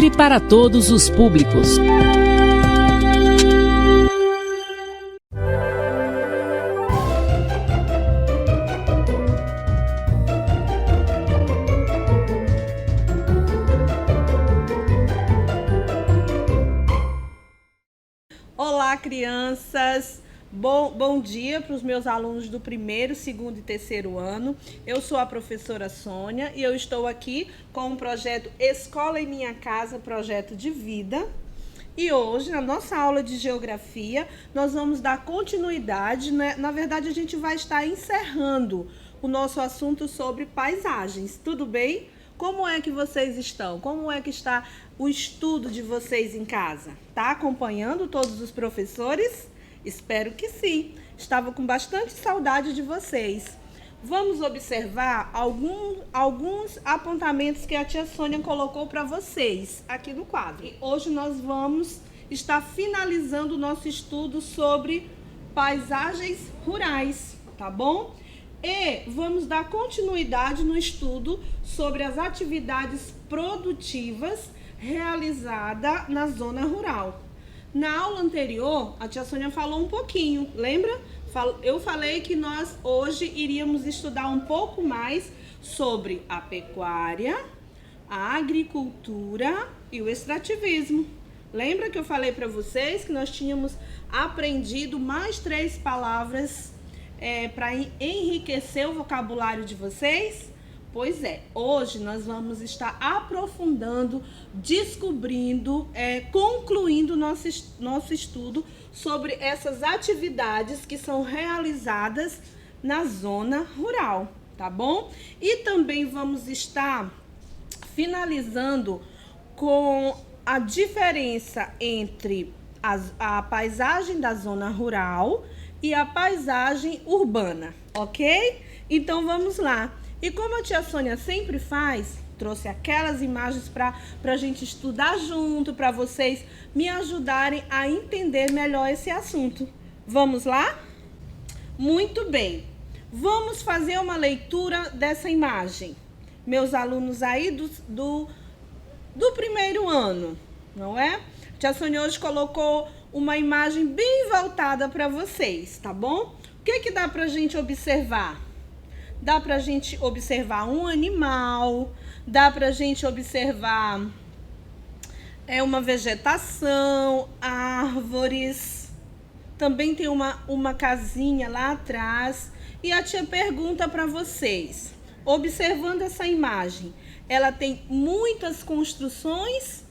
Serve para todos os públicos. Olá, crianças! Bom dia para os meus alunos do primeiro, segundo e terceiro ano. Eu sou a professora Sônia e eu estou aqui com o projeto Escola em Minha Casa, projeto de vida. E hoje, na nossa aula de geografia, nós vamos dar continuidade, né? Na verdade, a gente vai estar encerrando o nosso assunto sobre paisagens. Tudo bem? Como é que vocês estão? Como é que está o estudo de vocês em casa? Tá acompanhando todos os professores? Espero que sim. Estava com bastante saudade de vocês. Vamos observar alguns apontamentos que a tia Sônia colocou para vocês aqui no quadro. E hoje nós vamos estar finalizando o nosso estudo sobre paisagens rurais, tá bom? E vamos dar continuidade no estudo sobre as atividades produtivas realizadas na zona rural. Na aula anterior, a tia Sônia falou um pouquinho, lembra? Eu falei que nós hoje iríamos estudar um pouco mais sobre a pecuária, a agricultura e o extrativismo. Lembra que eu falei para vocês que nós tínhamos aprendido mais 3 palavras para enriquecer o vocabulário de vocês? Pois é, hoje nós vamos estar aprofundando, descobrindo, concluindo nosso estudo sobre essas atividades que são realizadas na zona rural, tá bom? E também vamos estar finalizando com a diferença entre a paisagem da zona rural e a paisagem urbana, ok? Então vamos lá. E como a tia Sônia sempre faz, trouxe aquelas imagens para a gente estudar junto, para vocês me ajudarem a entender melhor esse assunto. Vamos lá? Muito bem. Vamos fazer uma leitura dessa imagem. Meus alunos aí do primeiro ano, não é? A tia Sônia hoje colocou uma imagem bem voltada para vocês, tá bom? O que dá para a gente observar? Dá pra gente observar um animal, dá pra gente observar uma vegetação, árvores. Também tem uma casinha lá atrás. E a tia pergunta para vocês, observando essa imagem, ela tem muitas construções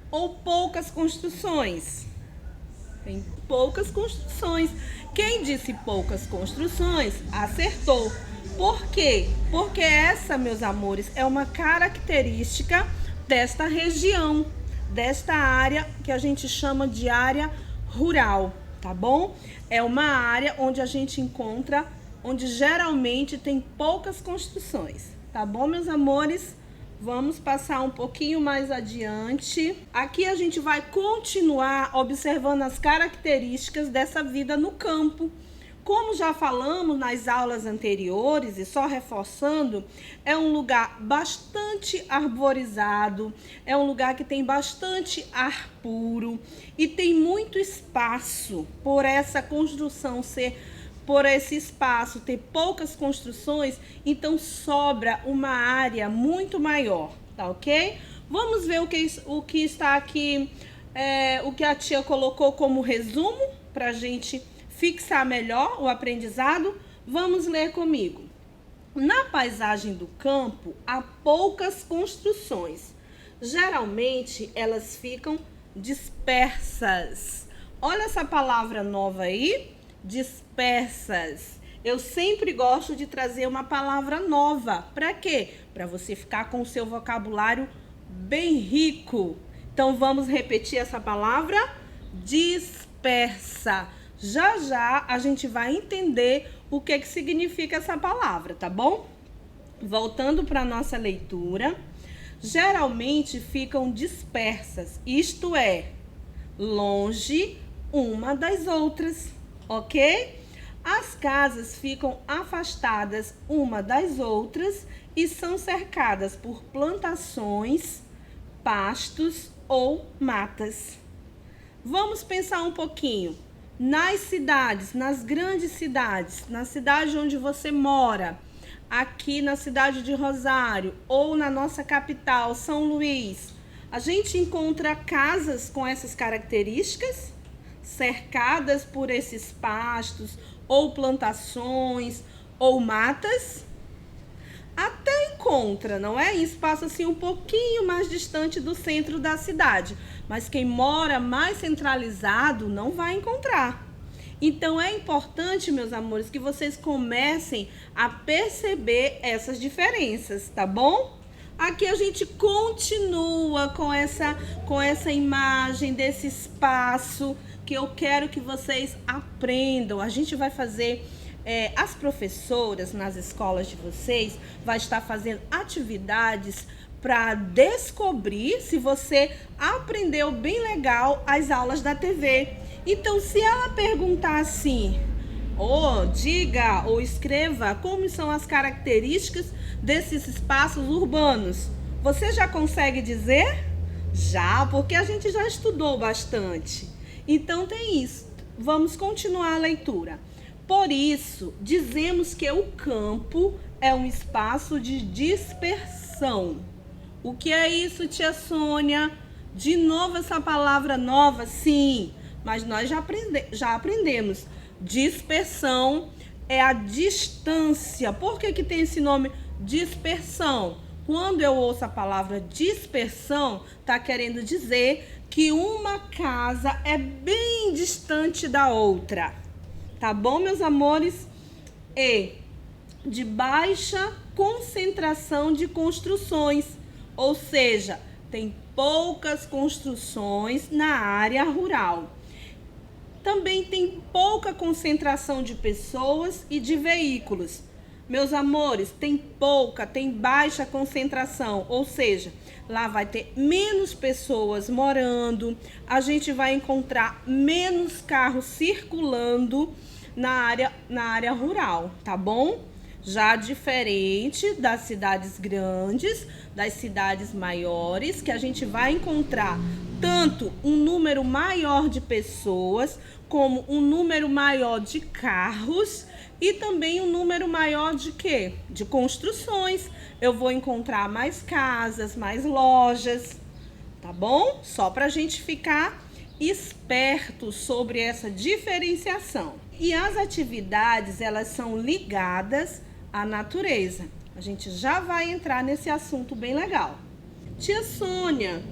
ou poucas construções? Tem poucas construções. Quem disse poucas construções, acertou. Por quê? Porque essa, meus amores, é uma característica desta região, desta área que a gente chama de área rural, tá bom? É uma área onde a gente encontra, onde geralmente tem poucas construções, tá bom, meus amores? Vamos passar um pouquinho mais adiante. Aqui a gente vai continuar observando as características dessa vida no campo. Como já falamos nas aulas anteriores, e só reforçando, é um lugar bastante arborizado, é um lugar que tem bastante ar puro e tem muito espaço por essa construção por esse espaço ter poucas construções, então sobra uma área muito maior, tá ok? Vamos ver o que está aqui, o que a tia colocou como resumo para a gente fixar melhor o aprendizado. Vamos ler comigo. Na paisagem do campo, há poucas construções. Geralmente, elas ficam dispersas. Olha essa palavra nova aí, dispersas. Eu sempre gosto de trazer uma palavra nova. Para quê? Para você ficar com o seu vocabulário bem rico. Então, vamos repetir essa palavra? Dispersa. Já já a gente vai entender o que significa essa palavra, tá bom? Voltando para a nossa leitura, geralmente ficam dispersas, isto é, longe uma das outras, ok? As casas ficam afastadas uma das outras e são cercadas por plantações, pastos ou matas. Vamos pensar um pouquinho. Nas cidades, nas grandes cidades, na cidade onde você mora, aqui na cidade de Rosário ou na nossa capital, São Luís, a gente encontra casas com essas características, cercadas por esses pastos ou plantações ou matas. Até encontra, não é? Em espaço assim um pouquinho mais distante do centro da cidade. Mas quem mora mais centralizado não vai encontrar. Então é importante, meus amores, que vocês comecem a perceber essas diferenças, tá bom? Aqui a gente continua com essa imagem desse espaço que eu quero que vocês aprendam. A gente vai fazer... as professoras nas escolas de vocês vai estar fazendo atividades para descobrir se você aprendeu bem legal as aulas da TV. Então, se ela perguntar assim, diga ou escreva como são as características desses espaços urbanos, você já consegue dizer? Já, porque a gente já estudou bastante. Então, tem isso. Vamos continuar a leitura. Por isso, dizemos que o campo é um espaço de dispersão. O que é isso, tia Sônia? De novo essa palavra nova? Sim, mas nós já aprendemos. Dispersão é a distância. Por que tem esse nome dispersão? Quando eu ouço a palavra dispersão, está querendo dizer que uma casa é bem distante da outra. Tá bom, meus amores? E de baixa concentração de construções, ou seja, tem poucas construções na área rural. Também tem pouca concentração de pessoas e de veículos. Meus amores, tem baixa concentração, ou seja, lá vai ter menos pessoas morando, a gente vai encontrar menos carros circulando na área rural, tá bom? Já diferente das cidades grandes, das cidades maiores, que a gente vai encontrar tanto um número maior de pessoas, como um número maior de carros e também um número maior de quê? De construções. Eu vou encontrar mais casas, mais lojas, tá bom? Só pra gente ficar esperto sobre essa diferenciação. E as atividades, elas são ligadas à natureza. A gente já vai entrar nesse assunto bem legal. Tia Sônia,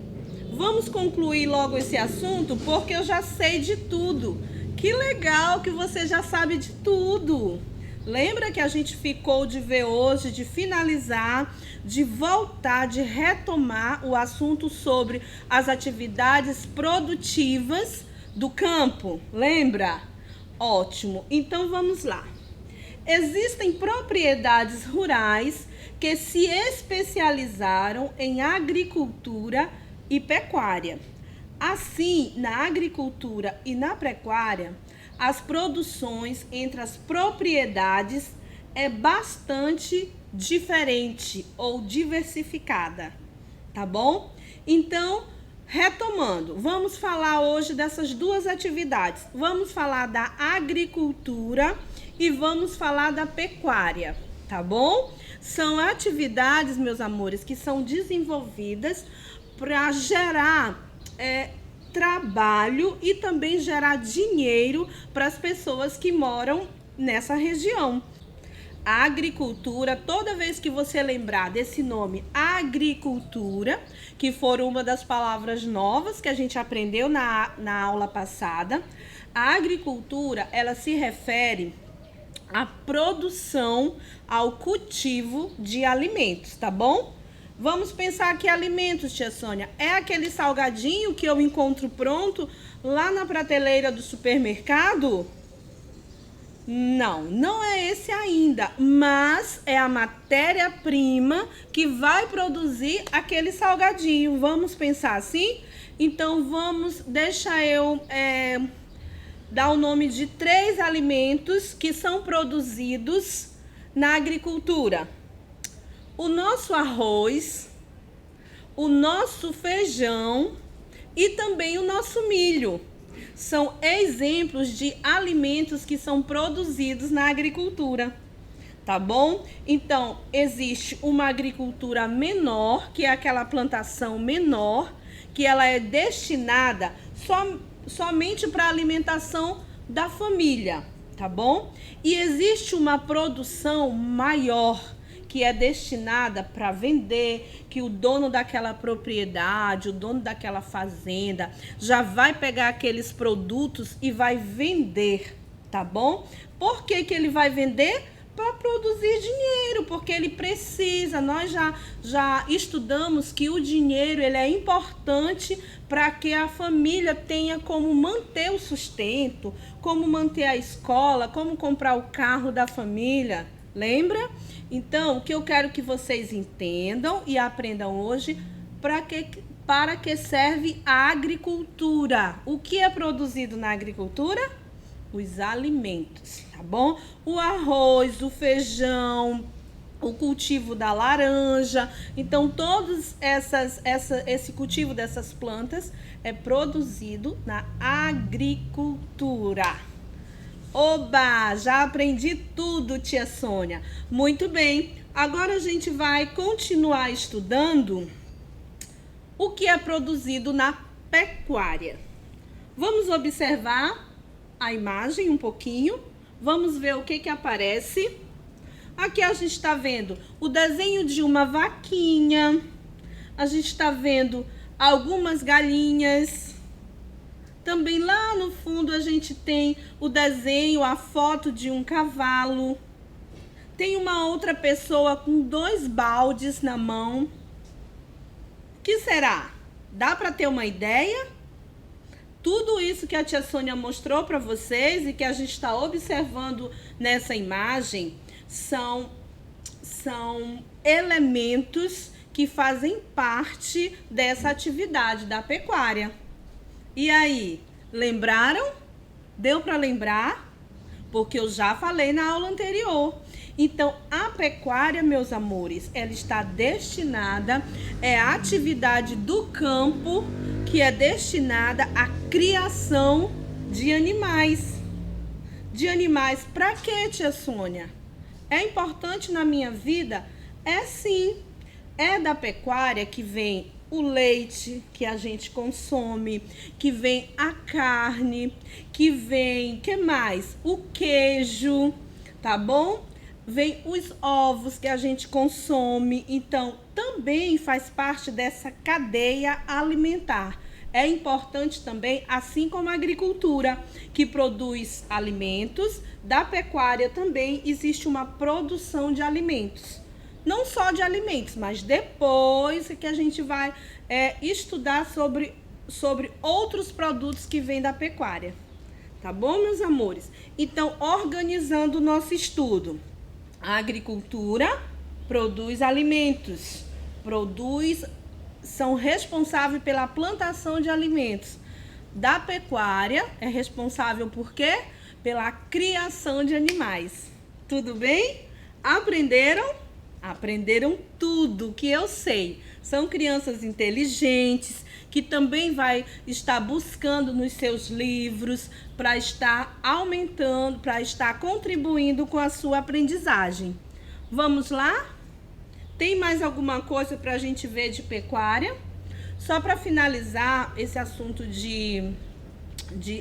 vamos concluir logo esse assunto porque eu já sei de tudo. Que legal que você já sabe de tudo. Lembra que a gente ficou de ver hoje, de finalizar, de voltar, de retomar o assunto sobre as atividades produtivas do campo? Lembra? Ótimo. Então vamos lá. Existem propriedades rurais que se especializaram em agricultura e pecuária. Assim, na agricultura e na pecuária, as produções entre as propriedades é bastante diferente ou diversificada, tá bom? Então, retomando, vamos falar hoje dessas duas atividades. Vamos falar da agricultura e vamos falar da pecuária, tá bom? São atividades, meus amores, que são desenvolvidas para gerar trabalho e também gerar dinheiro para as pessoas que moram nessa região. A agricultura, toda vez que você lembrar desse nome agricultura, que for uma das palavras novas que a gente aprendeu na aula passada, a agricultura, ela se refere à produção, ao cultivo de alimentos, tá bom? Vamos pensar que alimentos, tia Sônia, é aquele salgadinho que eu encontro pronto lá na prateleira do supermercado? Não, não é esse ainda, mas é a matéria-prima que vai produzir aquele salgadinho. Vamos pensar assim? Então, deixa eu dar o nome de 3 alimentos que são produzidos na agricultura. O nosso arroz, o nosso feijão e também o nosso milho. São exemplos de alimentos que são produzidos na agricultura, tá bom? Então, existe uma agricultura menor, que é aquela plantação menor, que ela é destinada somente para a alimentação da família, tá bom? E existe uma produção maior, que é destinada para vender, que o dono daquela propriedade, o dono daquela fazenda, já vai pegar aqueles produtos e vai vender, tá bom? Por que que ele vai vender? Para produzir dinheiro, porque ele precisa. Nós já estudamos que o dinheiro ele é importante para que a família tenha como manter o sustento, como manter a escola, como comprar o carro da família. Lembra? Então, o que eu quero que vocês entendam e aprendam hoje, para que serve a agricultura. O que é produzido na agricultura? Os alimentos, tá bom? O arroz, o feijão, o cultivo da laranja. Então, todos esse cultivo dessas plantas é produzido na agricultura. Oba! Já aprendi tudo, tia Sônia. Muito bem. Agora a gente vai continuar estudando o que é produzido na pecuária. Vamos observar a imagem um pouquinho. Vamos ver o que aparece. Aqui a gente está vendo o desenho de uma vaquinha. A gente está vendo algumas galinhas. Também lá no fundo a gente tem o desenho, a foto de um cavalo. Tem uma outra pessoa com 2 baldes na mão. O que será? Dá para ter uma ideia? Tudo isso que a tia Sônia mostrou para vocês e que a gente está observando nessa imagem são elementos que fazem parte dessa atividade da pecuária. E aí, lembraram? Deu para lembrar? Porque eu já falei na aula anterior. Então, a pecuária, meus amores, ela está destinada, é a atividade do campo que é destinada à criação de animais. De animais para quê, tia Sônia? É importante na minha vida? É sim. É da pecuária que vem o leite que a gente consome, que vem a carne, que vem, que mais? O queijo, tá bom? Vem os ovos que a gente consome, então também faz parte dessa cadeia alimentar. É importante também, assim como a agricultura, que produz alimentos, da pecuária também existe uma produção de alimentos. Não só de alimentos, mas depois que a gente vai estudar sobre outros produtos que vêm da pecuária. Tá bom, meus amores? Então, organizando o nosso estudo. A agricultura produz alimentos, são responsáveis pela plantação de alimentos. Da pecuária é responsável por quê? Pela criação de animais. Tudo bem? Aprenderam? Aprenderam tudo que eu sei. São crianças inteligentes que também vai estar buscando nos seus livros para estar aumentando, para estar contribuindo com a sua aprendizagem. Vamos lá? Tem mais alguma coisa para a gente ver de pecuária? Só para finalizar esse assunto de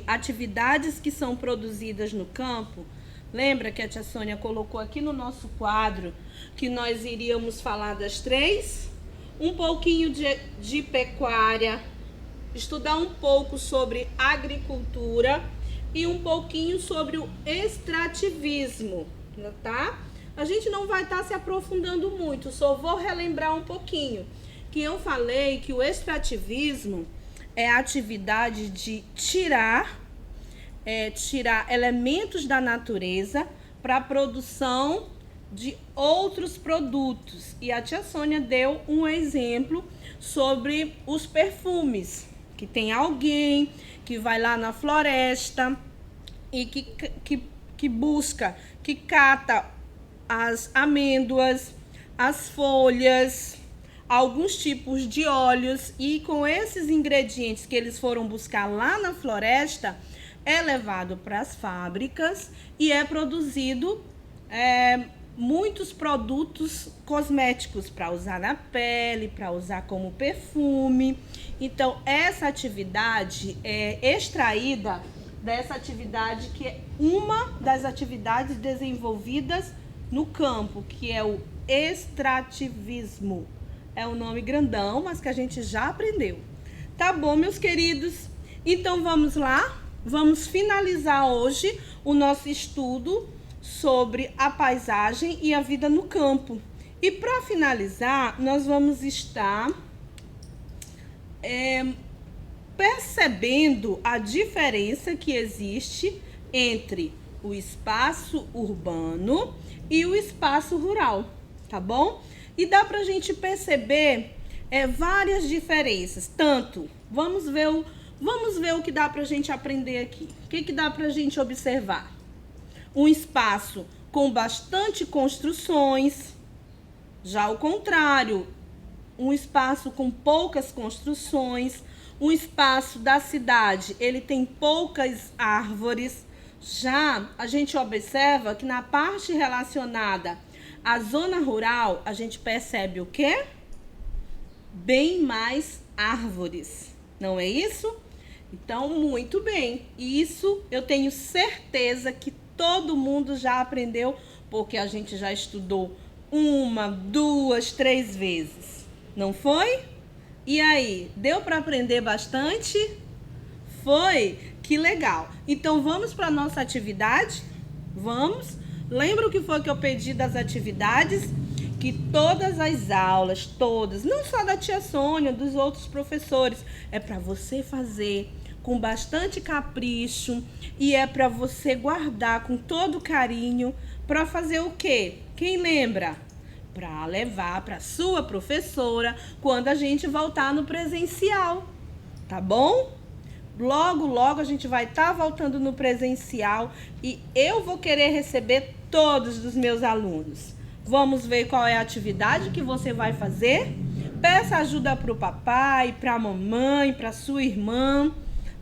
atividades que são produzidas no campo, lembra que a tia Sônia colocou aqui no nosso quadro que nós iríamos falar das 3? Um pouquinho de pecuária, estudar um pouco sobre agricultura e um pouquinho sobre o extrativismo, tá? A gente não vai estar se aprofundando muito, só vou relembrar um pouquinho que eu falei que o extrativismo é a atividade de tirar elementos da natureza para a produção de outros produtos. E a tia Sônia deu um exemplo sobre os perfumes, que tem alguém que vai lá na floresta e que busca, que cata as amêndoas, as folhas, alguns tipos de óleos, e com esses ingredientes que eles foram buscar lá na floresta, é levado para as fábricas e é produzido muitos produtos cosméticos para usar na pele, para usar como perfume. Então, essa atividade é extraída dessa atividade que é uma das atividades desenvolvidas no campo, que é o extrativismo. É um nome grandão, mas que a gente já aprendeu. Tá bom, meus queridos? Então, vamos lá? Vamos finalizar hoje o nosso estudo sobre a paisagem e a vida no campo. E para finalizar, nós vamos estar percebendo a diferença que existe entre o espaço urbano e o espaço rural, tá bom? E dá pra gente perceber várias diferenças. Tanto, vamos ver o que dá pra gente aprender aqui. O que dá pra gente observar? Um espaço com bastante construções. Já o contrário, um espaço com poucas construções. Um espaço da cidade, ele tem poucas árvores. Já a gente observa que na parte relacionada à zona rural, a gente percebe o quê? Bem mais árvores, não é isso? Então, muito bem. Isso eu tenho certeza que todo mundo já aprendeu, porque a gente já estudou 1, 2, 3 vezes. Não foi? E aí, deu para aprender bastante? Foi? Que legal. Então, vamos para a nossa atividade? Vamos? Lembra o que foi que eu pedi das atividades? Que todas as aulas, todas, não só da tia Sônia, dos outros professores, é para você fazer com bastante capricho e é para você guardar com todo carinho para fazer o quê? Quem lembra? Para levar para sua professora quando a gente voltar no presencial, tá bom? Logo, logo a gente vai estar voltando no presencial e eu vou querer receber todos os meus alunos. Vamos ver qual é a atividade que você vai fazer? Peça ajuda para o papai, para a mamãe, para sua irmã,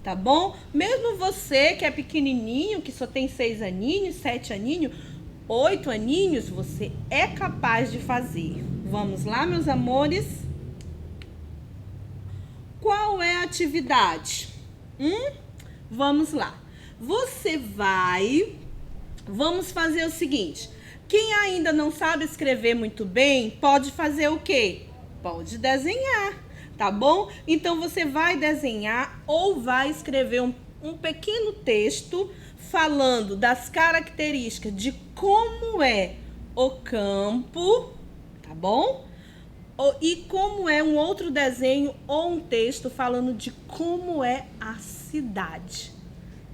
tá bom? Mesmo você que é pequenininho, que só tem 6 aninhos, 7 aninhos, 8 aninhos, você é capaz de fazer. Vamos lá, meus amores? Qual é a atividade? Vamos lá. Vamos fazer o seguinte. Quem ainda não sabe escrever muito bem, pode fazer o quê? Pode desenhar, tá bom? Então, você vai desenhar ou vai escrever um pequeno texto falando das características de como é o campo, tá bom? E como é um outro desenho ou um texto falando de como é a cidade.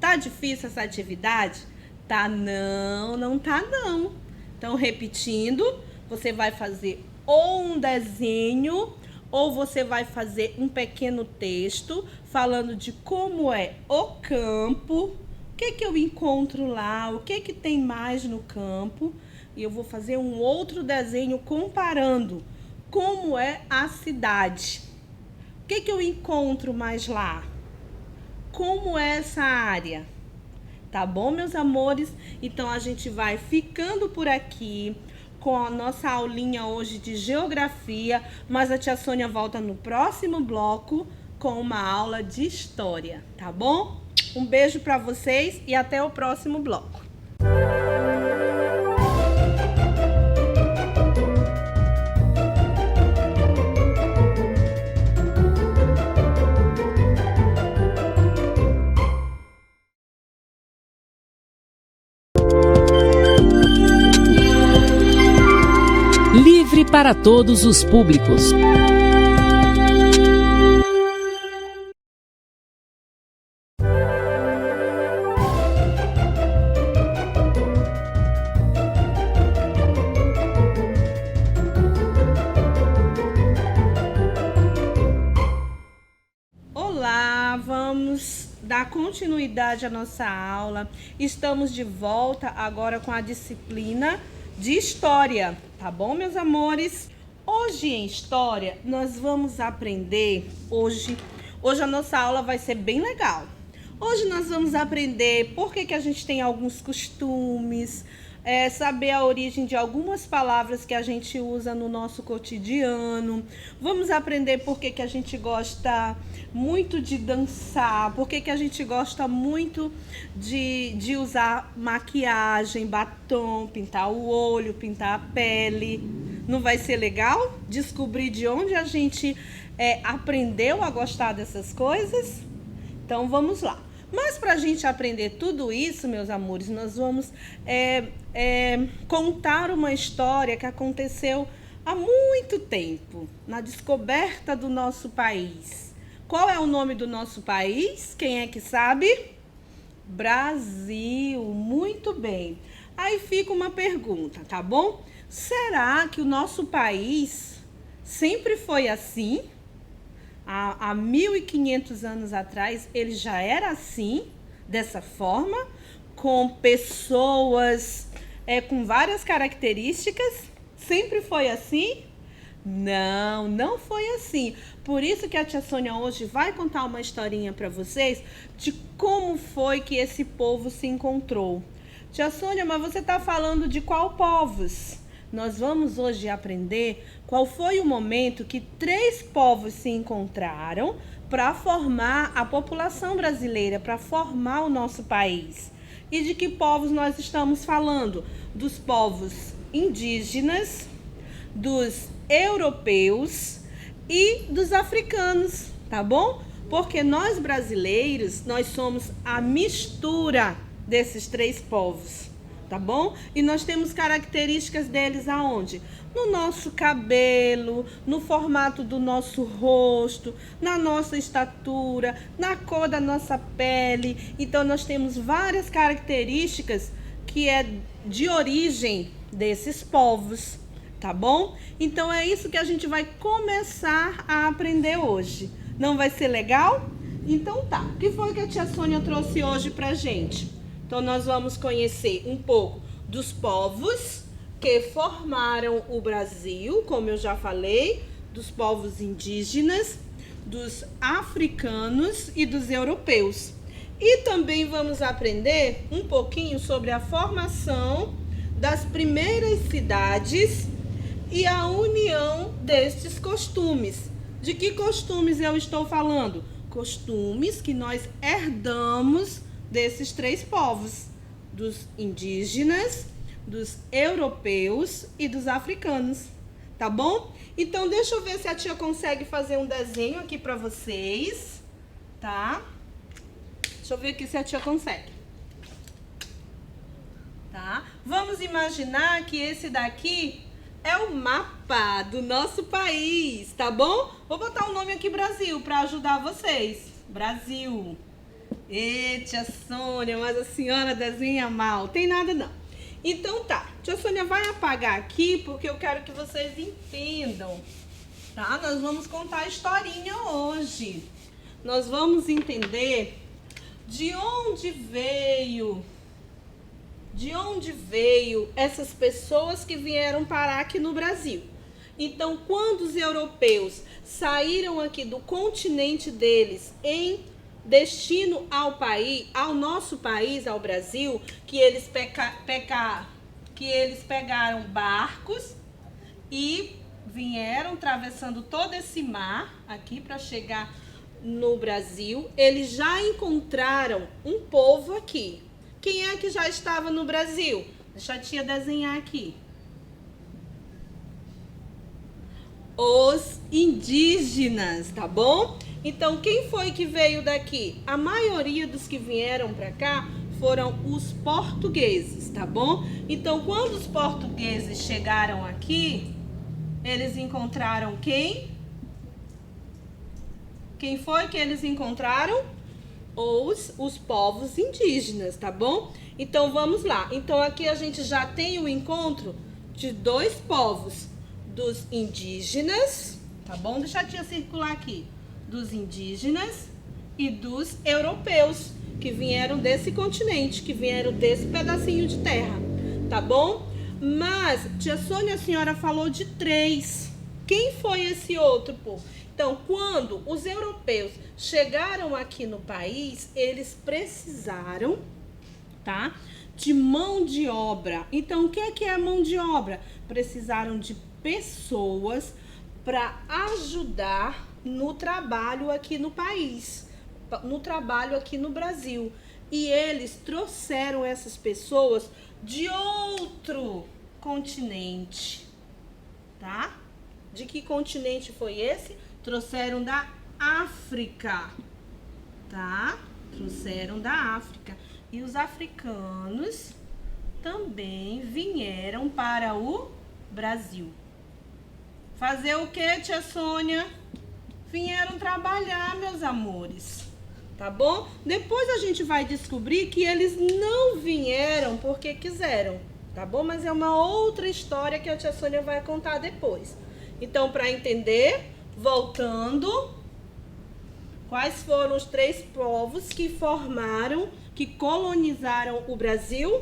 Tá difícil essa atividade? Tá não, não tá não. Então, repetindo, você vai fazer ou um desenho ou você vai fazer um pequeno texto falando de como é o campo. O que eu encontro lá? O que tem mais no campo? E eu vou fazer um outro desenho comparando como é a cidade. O que eu encontro mais lá? Como é essa área? Tá bom, meus amores? Então, a gente vai ficando por aqui com a nossa aulinha hoje de geografia, mas a tia Sônia volta no próximo bloco com uma aula de história, tá bom? Um beijo para vocês e até o próximo bloco. Livre para todos os públicos. Olá, vamos dar continuidade à nossa aula. Estamos de volta agora com a disciplina de história, tá bom, meus amores? Hoje em História, nós vamos aprender, hoje a nossa aula vai ser bem legal. Hoje nós vamos aprender por que a gente tem alguns costumes, saber a origem de algumas palavras que a gente usa no nosso cotidiano. Vamos aprender por que a gente gosta muito de dançar, por que a gente gosta muito de usar maquiagem, batom, pintar o olho, pintar a pele. Não vai ser legal descobrir de onde a gente aprendeu a gostar dessas coisas? Então vamos lá. Mas para a gente aprender tudo isso, meus amores, nós vamos contar uma história que aconteceu há muito tempo, na descoberta do nosso país. Qual é o nome do nosso país? Quem é que sabe? Brasil, muito bem. Aí fica uma pergunta, tá bom? Será que o nosso país sempre foi assim? Há 1.500 anos atrás, ele já era assim, dessa forma, com pessoas com várias características? Sempre foi assim? Não, não foi assim. Por isso que a tia Sônia hoje vai contar uma historinha para vocês de como foi que esse povo se encontrou. Tia Sônia, mas você está falando de qual povos? Nós vamos hoje aprender qual foi o momento que 3 povos se encontraram para formar a população brasileira, para formar o nosso país. E de que povos nós estamos falando? Dos povos indígenas, dos europeus e dos africanos, tá bom? Porque nós brasileiros, nós somos a mistura desses 3 povos. Tá bom? E nós temos características deles aonde? No nosso cabelo, no formato do nosso rosto, na nossa estatura, na cor da nossa pele. Então, nós temos várias características que é de origem desses povos, tá bom? Então, é isso que a gente vai começar a aprender hoje. Não vai ser legal? Então tá. O que foi que a tia Sônia trouxe hoje pra gente? Então, nós vamos conhecer um pouco dos povos que formaram o Brasil, como eu já falei, dos povos indígenas, dos africanos e dos europeus. E também vamos aprender um pouquinho sobre a formação das primeiras cidades e a união destes costumes. De que costumes eu estou falando? Costumes que nós herdamos desses 3 povos, dos indígenas, dos europeus e dos africanos, tá bom? Então, deixa eu ver se a tia consegue fazer um desenho aqui para vocês, tá? Deixa eu ver aqui se a tia consegue. Tá? Vamos imaginar que esse daqui é o mapa do nosso país, tá bom? Vou botar o nome aqui Brasil para ajudar vocês. Brasil. Tia Sônia, mas a senhora desenha mal. Tem nada não. Então tá, tia Sônia vai apagar aqui porque eu quero que vocês entendam, tá? Nós vamos contar a historinha hoje. Nós vamos entender de onde veio essas pessoas que vieram parar aqui no Brasil. Então, quando os europeus saíram aqui do continente deles em destino ao nosso país, ao Brasil, que eles pegaram barcos e vieram atravessando todo esse mar aqui para chegar no Brasil. Eles já encontraram um povo aqui. Quem é que já estava no Brasil? Deixa a tia desenhar aqui. Os indígenas, tá bom? Então, quem foi que veio daqui? A maioria dos que vieram para cá foram os portugueses, tá bom? Então, quando os portugueses chegaram aqui, eles encontraram quem? Quem foi que eles encontraram? Os povos indígenas, tá bom? Então, vamos lá. Então, aqui a gente já tem o encontro de 2 povos, dos indígenas, tá bom? Deixa a tia circular aqui. Dos indígenas e dos europeus, que vieram desse continente, que vieram desse pedacinho de terra, tá bom? Mas, tia Sônia, a senhora falou de 3. Quem foi esse outro povo? Então, quando os europeus chegaram aqui no país, eles precisaram, tá, de mão de obra. Então, o que é mão de obra? Precisaram de pessoas para ajudar no trabalho aqui no país, no trabalho aqui no Brasil. E eles trouxeram essas pessoas de outro continente, tá? De que continente foi esse? Trouxeram da África, tá? Trouxeram da África. E os africanos também vieram para o Brasil. Fazer o que, tia Sônia? Vieram trabalhar, meus amores. Tá bom? Depois a gente vai descobrir que eles não vieram porque quiseram, tá bom? Mas é uma outra história que a tia Sônia vai contar depois. Então, para entender, voltando, quais foram os 3 povos que formaram, que colonizaram o Brasil?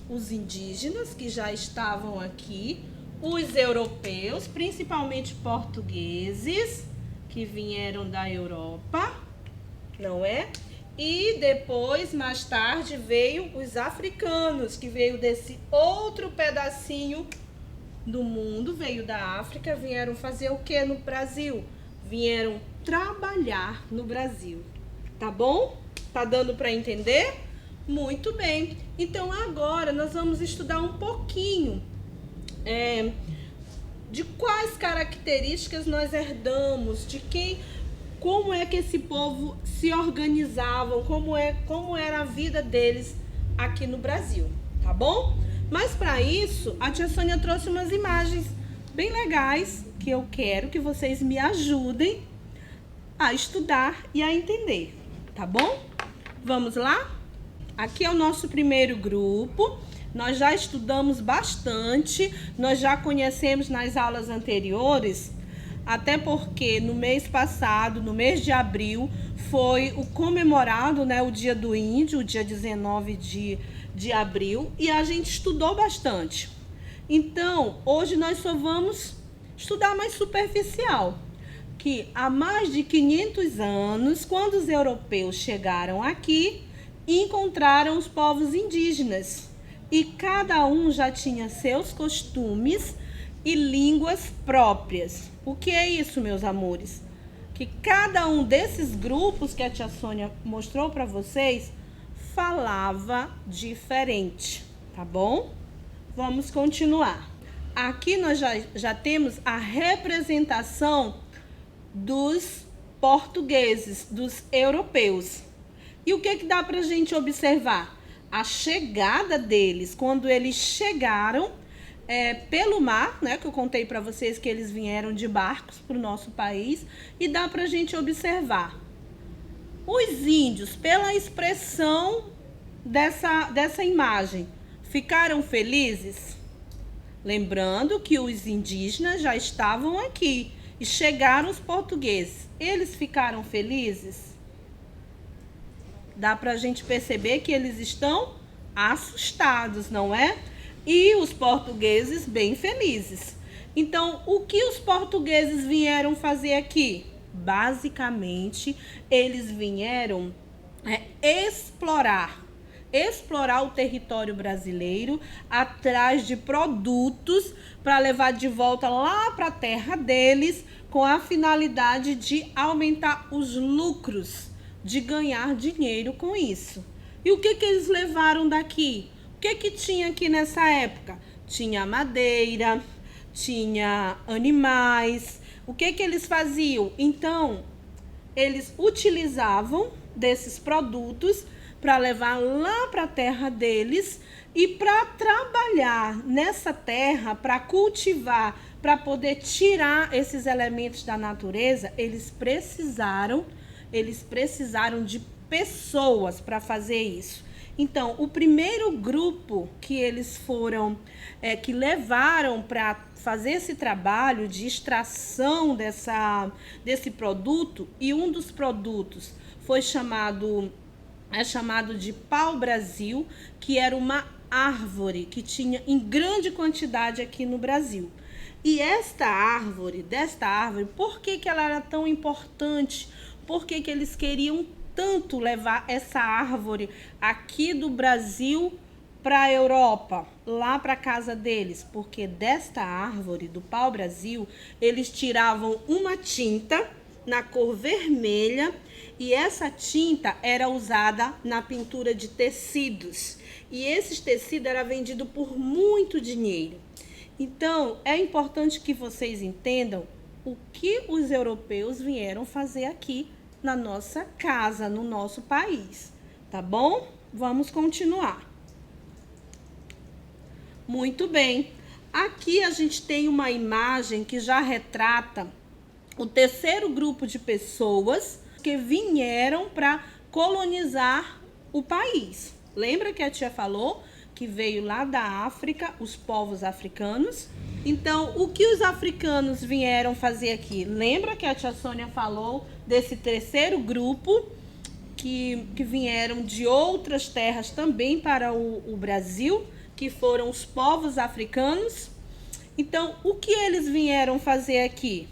Os indígenas, que já estavam aqui, os europeus, principalmente portugueses, que vieram da Europa, não é? E depois, mais tarde, veio os africanos, que veio desse outro pedacinho do mundo, veio da África, vieram fazer o que no Brasil? Vieram trabalhar no Brasil. Tá bom? Tá dando para entender? Muito bem. Então agora nós vamos estudar um pouquinho de quais características nós herdamos, de quem, como é que esse povo se organizavam, como era a vida deles aqui no Brasil, tá bom? Mas para isso, a tia Sônia trouxe umas imagens bem legais que eu quero que vocês me ajudem a estudar e a entender, tá bom? Vamos lá? Aqui é o nosso primeiro grupo. Nós já estudamos bastante, nós já conhecemos nas aulas anteriores, até porque no mês passado, no mês de abril, foi o comemorado, né, o Dia do Índio, o dia 19 de abril, e a gente estudou bastante. Então, hoje nós só vamos estudar mais superficial, que há mais de 500 anos, quando os europeus chegaram aqui, encontraram os povos indígenas. E cada um já tinha seus costumes e línguas próprias. O que é isso, meus amores? Que cada um desses grupos que a tia Sônia mostrou para vocês falava diferente, tá bom? Vamos continuar. Aqui nós já temos a representação dos portugueses, dos europeus. E o que dá para a gente observar? A chegada deles, quando eles chegaram pelo mar, né, que eu contei para vocês que eles vieram de barcos para o nosso país, e dá para a gente observar. Os índios, pela expressão dessa imagem, ficaram felizes? Lembrando que os indígenas já estavam aqui e chegaram os portugueses. Eles ficaram felizes? Dá para a gente perceber que eles estão assustados, não é? E os portugueses bem felizes. Então, o que os portugueses vieram fazer aqui? Basicamente, eles vieram explorar o território brasileiro atrás de produtos para levar de volta lá para a terra deles, com a finalidade de aumentar os lucros, de ganhar dinheiro com isso. E o que eles levaram daqui? O que tinha aqui nessa época? Tinha madeira, tinha animais. O que eles faziam? Então, eles utilizavam desses produtos para levar lá para a terra deles e para trabalhar nessa terra, para cultivar, para poder tirar esses elementos da natureza, eles precisaram de pessoas para fazer isso. Então, o primeiro grupo que eles foram, que levaram para fazer esse trabalho de extração desse produto, e um dos produtos foi chamado de pau-brasil, que era uma árvore que tinha em grande quantidade aqui no Brasil. E desta árvore, por que ela era tão importante? Por que eles queriam tanto levar essa árvore aqui do Brasil para a Europa, lá para a casa deles? Porque desta árvore, do pau-brasil, eles tiravam uma tinta na cor vermelha e essa tinta era usada na pintura de tecidos. E esse tecido era vendido por muito dinheiro. Então, é importante que vocês entendam o que os europeus vieram fazer aqui na nossa casa, no nosso país, tá bom? Vamos continuar. Muito bem. Aqui a gente tem uma imagem que já retrata o terceiro grupo de pessoas que vieram para colonizar o país. Lembra que a tia falou que veio lá da África, os povos africanos? Então, o que os africanos vieram fazer aqui? Lembra que a tia Sônia falou desse terceiro grupo que vieram de outras terras também para o Brasil, que foram os povos africanos? Então, o que eles vieram fazer aqui?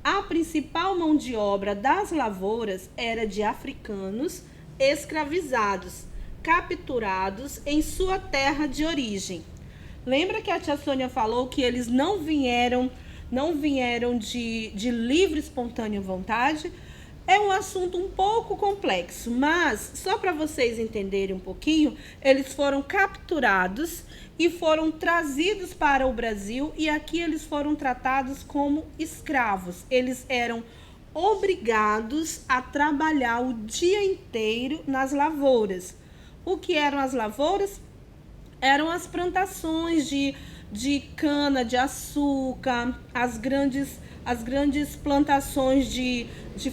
A principal mão de obra das lavouras era de africanos escravizados, capturados em sua terra de origem. Lembra que a tia Sônia falou que eles não vieram de livre e espontânea vontade? É um assunto um pouco complexo, mas só para vocês entenderem um pouquinho, eles foram capturados e foram trazidos para o Brasil e aqui eles foram tratados como escravos. Eles eram obrigados a trabalhar o dia inteiro nas lavouras. O que eram as lavouras? Eram as plantações de cana, de açúcar, as grandes plantações de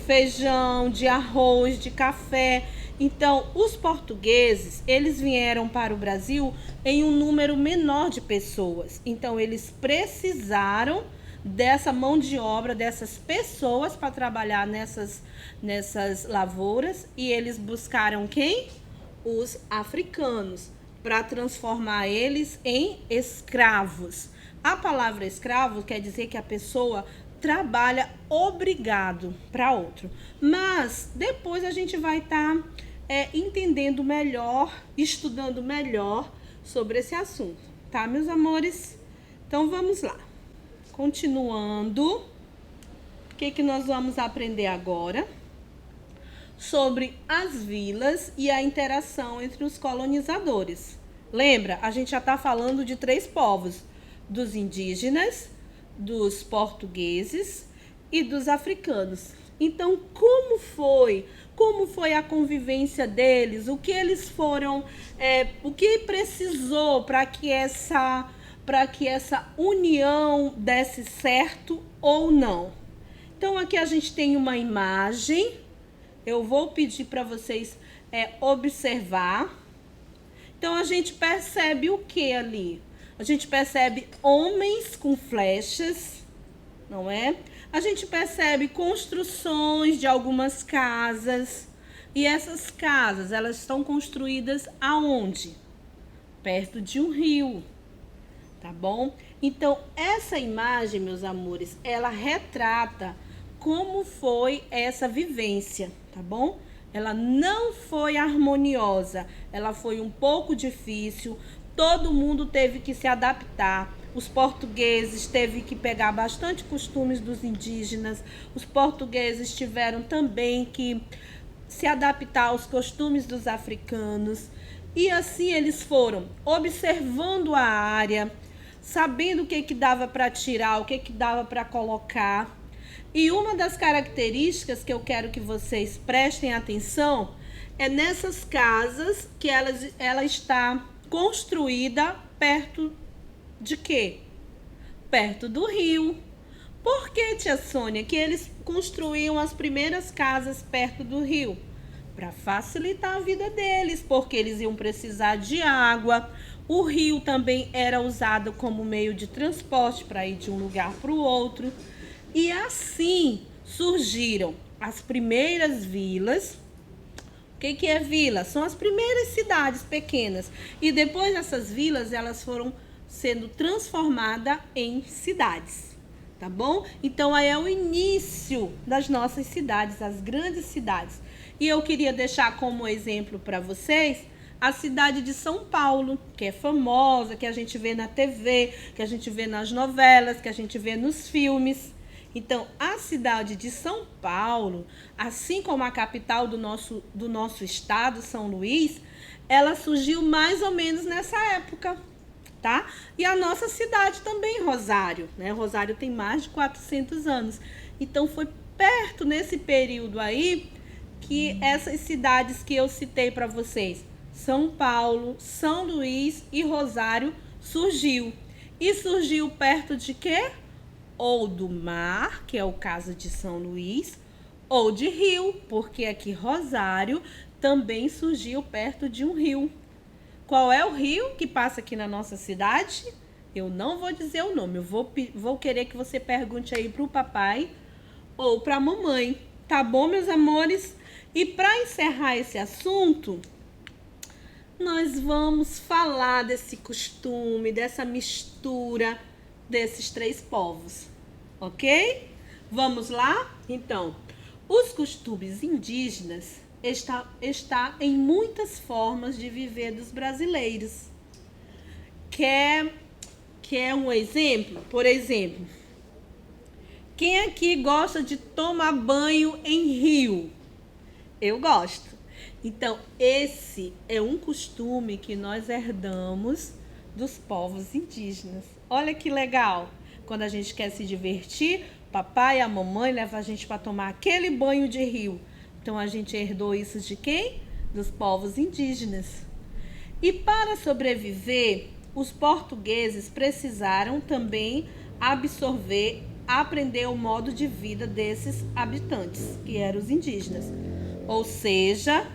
feijão, de arroz, de café. Então, os portugueses, eles vieram para o Brasil em um número menor de pessoas. Então, eles precisaram dessa mão de obra, dessas pessoas para trabalhar nessas lavouras. E eles buscaram quem? Os africanos, para transformar eles em escravos. A palavra escravo quer dizer que a pessoa trabalha obrigado para outro. Mas depois a gente vai estar entendendo melhor, estudando melhor sobre esse assunto, tá, meus amores? Então vamos lá. Continuando, o que nós vamos aprender agora? Sobre as vilas e a interação entre os colonizadores. Lembra? A gente já está falando de 3 povos: dos indígenas, dos portugueses e dos africanos. Então, como foi a convivência deles? O que eles foram, o que precisou para que essa união desse certo ou não? Então, aqui a gente tem uma imagem. Eu vou pedir para vocês observar. Então, a gente percebe o que ali? A gente percebe homens com flechas, não é? A gente percebe construções de algumas casas. E essas casas, elas estão construídas aonde? Perto de um rio, tá bom? Então, essa imagem, meus amores, ela retrata como foi essa vivência, tá bom? Ela não foi harmoniosa, ela foi um pouco difícil, todo mundo teve que se adaptar. Os portugueses teve que pegar bastante costumes dos indígenas, os portugueses tiveram também que se adaptar aos costumes dos africanos. E assim eles foram observando a área, sabendo o que dava para tirar, o que dava para colocar. E uma das características que eu quero que vocês prestem atenção é nessas casas que ela está construída perto de quê? Perto do rio. Por que, tia Sônia, que eles construíam as primeiras casas perto do rio? Para facilitar a vida deles, porque eles iam precisar de água. O rio também era usado como meio de transporte para ir de um lugar para o outro. E assim surgiram as primeiras vilas. O que é vila? São as primeiras cidades pequenas. E depois essas vilas, elas foram sendo transformada em cidades, tá bom? Então, aí é o início das nossas cidades, as grandes cidades. E eu queria deixar como exemplo para vocês a cidade de São Paulo, que é famosa, que a gente vê na TV, que a gente vê nas novelas, que a gente vê nos filmes. Então, a cidade de São Paulo, assim como a capital do nosso estado, São Luís, ela surgiu mais ou menos nessa época, tá? E a nossa cidade também, Rosário, né? Rosário tem mais de 400 anos. Então, foi perto nesse período aí que essas cidades que eu citei para vocês, São Paulo, São Luís e Rosário, surgiu. E surgiu perto de quê? Ou do mar, que é o caso de São Luís, ou de rio, porque aqui Rosário também surgiu perto de um rio. Qual é o rio que passa aqui na nossa cidade? Eu não vou dizer o nome, eu vou querer que você pergunte aí para o papai ou para a mamãe, tá bom, meus amores? E para encerrar esse assunto, nós vamos falar desse costume, dessa mistura desses três povos, ok? Vamos lá? Então, os costumes indígenas está em muitas formas de viver dos brasileiros. Quer um exemplo? Por exemplo, quem aqui gosta de tomar banho em rio? Eu gosto. Então, esse é um costume que nós herdamos dos povos indígenas. Olha que legal! Quando a gente quer se divertir, papai e a mamãe levam a gente para tomar aquele banho de rio. Então, a gente herdou isso de quem? Dos povos indígenas. E para sobreviver, os portugueses precisaram também aprender o modo de vida desses habitantes, que eram os indígenas. Ou seja,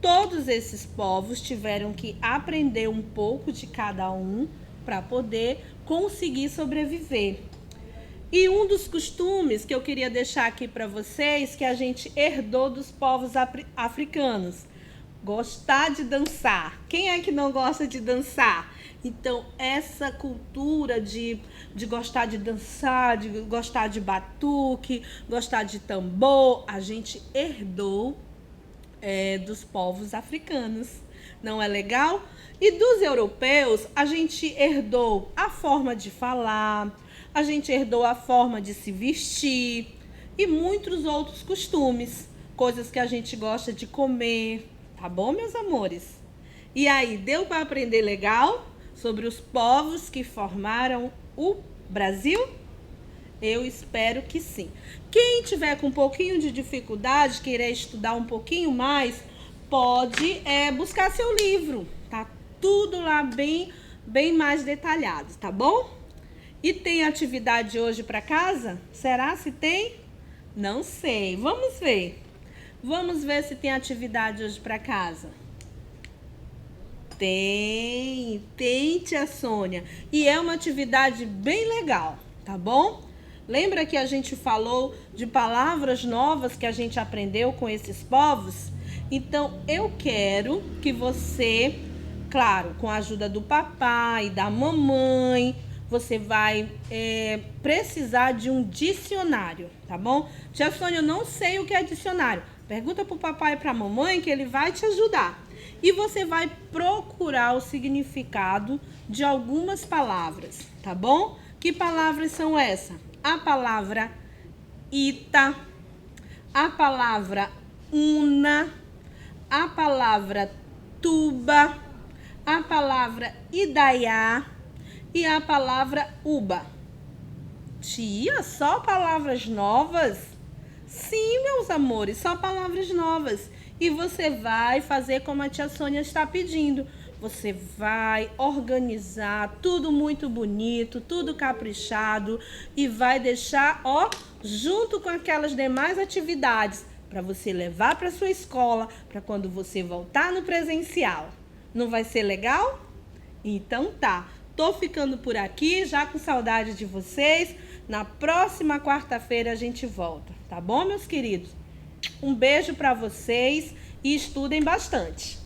todos esses povos tiveram que aprender um pouco de cada um para poder conseguir sobreviver. E um dos costumes que eu queria deixar aqui para vocês, que a gente herdou dos povos africanos, gostar de dançar. Quem é que não gosta de dançar? Então, essa cultura de gostar de dançar, de gostar de batuque, gostar de tambor, a gente herdou dos povos africanos. Não é legal? E dos europeus, a gente herdou a forma de falar, a gente herdou a forma de se vestir e muitos outros costumes, coisas que a gente gosta de comer, tá bom, meus amores? E aí, deu para aprender legal sobre os povos que formaram o Brasil? Eu espero que sim. Quem tiver com um pouquinho de dificuldade, querer estudar um pouquinho mais, pode buscar seu livro. Tá tudo lá bem mais detalhado, tá bom? E tem atividade hoje para casa? Será se tem? Não sei. Vamos ver. Vamos ver se tem atividade hoje para casa. Tem, tia Sônia. E é uma atividade bem legal, tá bom? Lembra que a gente falou de palavras novas que a gente aprendeu com esses povos? Então, eu quero que você, claro, com a ajuda do papai, da mamãe, você vai precisar de um dicionário, tá bom? Tia Sônia, eu não sei o que é dicionário. Pergunta pro papai e pra mamãe que ele vai te ajudar. E você vai procurar o significado de algumas palavras, tá bom? Que palavras são essas? A palavra Ita, a palavra Una, a palavra Tuba, a palavra Idaiá e a palavra Uba. Tia, só palavras novas? Sim, meus amores, só palavras novas. E você vai fazer como a tia Sônia está pedindo. Você vai organizar tudo muito bonito, tudo caprichado e vai deixar, junto com aquelas demais atividades para você levar para sua escola, para quando você voltar no presencial. Não vai ser legal? Então tá. Tô ficando por aqui, já com saudade de vocês. Na próxima quarta-feira a gente volta, tá bom, meus queridos? Um beijo para vocês e estudem bastante.